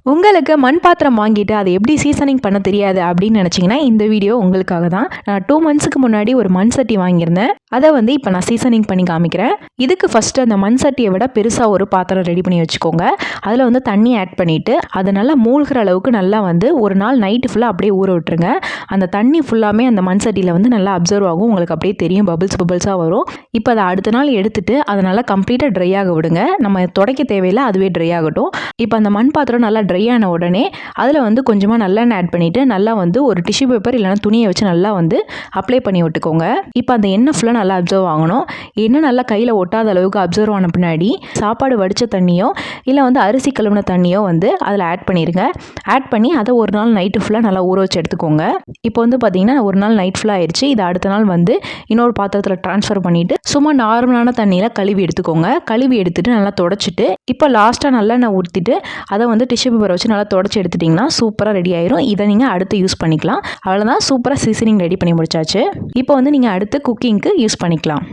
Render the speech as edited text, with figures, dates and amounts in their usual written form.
உங்களுக்கு மண் பாத்திரம் வாங்கிட்டு அதை எப்படி சீசனிங் பண்ண தெரியாது அப்படின்னு நினச்சிங்கன்னா இந்த வீடியோ உங்களுக்காக தான். நான் 2 மந்த்ஸுக்கு முன்னாடி ஒரு மண் சட்டி வாங்கியிருந்தேன். அதை இப்போ நான் சீசனிங் பண்ணி காமிக்கிறேன். இதுக்கு ஃபஸ்ட்டு அந்த மண் சட்டியை விட பெருசாக ஒரு பாத்திரம் ரெடி பண்ணி வச்சுக்கோங்க. அதில் தண்ணி ஆட் பண்ணிவிட்டு அதை நல்லா மூழ்கிற அளவுக்கு நல்லா ஒரு நாள் நைட்டு ஃபுல்லாக அப்படியே ஊற விட்டுருங்க. அந்த தண்ணி ஃபுல்லாமே அந்த மண் சட்டியில் நல்லா அப்சர்வ் ஆகும். உங்களுக்கு அப்படியே தெரியும், பபிள்ஸாக வரும். இப்போ அதை அடுத்த நாள் எடுத்துட்டு அதை நல்லா கம்ப்ளீட்டாக ட்ரை ஆக விடுங்க. நம்ம துடைக்க தேவையில்லை, அதுவே ட்ரை ஆகட்டும். இப்போ அந்த மண் பாத்திரம் நல்லா ட்ரை ஆன உடனே அதில் கொஞ்சமாக நல்லெண்ணெய் ஆட் பண்ணிவிட்டு நல்லா ஒரு டிஷ்யூ பேப்பர் இல்லைனா துணியை வச்சு நல்லா அப்ளை பண்ணி விட்டுக்கோங்க. இப்போ அந்த எண்ணெய் ஃபுல்லாக நல்லா அப்சர்வ் ஆகணும். எண்ணெய் நல்லா கையில் ஒட்டாத அளவுக்கு அப்சர்வ் ஆன பின்னாடி சாப்பாடு வடித்த தண்ணியோ இல்லை அரிசி கழுவின தண்ணியோ அதில் ஆட் பண்ணிடுங்க. ஆட் பண்ணி அதை ஒரு நாள் நைட்டு ஃபுல்லாக நல்லா ஊற வச்சு எடுத்துக்கோங்க. இப்போ பார்த்தீங்கன்னா ஒரு நாள் நைட் ஃபுல்லாக ஆயிடுச்சு. இதை அடுத்த நாள் இன்னொரு பாத்திரத்தில் ட்ரான்ஸ்ஃபர் பண்ணிவிட்டு சும்மா நார்மலான தண்ணியில் கழுவி எடுத்துக்கோங்க. கழுவி எடுத்துட்டு நல்லா தொடச்சிட்டு இப்போ லாஸ்ட்டாக நல்லெண்ணெய் ஊற்றிட்டு அதை டிஷ்யூ பேப்பரை வச்சு நல்லா தொடச்சி எடுத்துட்டிங்கன்னா சூப்பராக ரெடி ஆயிரும். இதை நீங்கள் அடுத்து யூஸ் பண்ணிக்கலாம். அவ்வளோதான், சூப்பராக சீசனிங் ரெடி பண்ணி முடிச்சாச்சு. இப்போ நீங்கள் அடுத்து குக்கிங்க்கு யூஸ் பண்ணிக்கலாம்.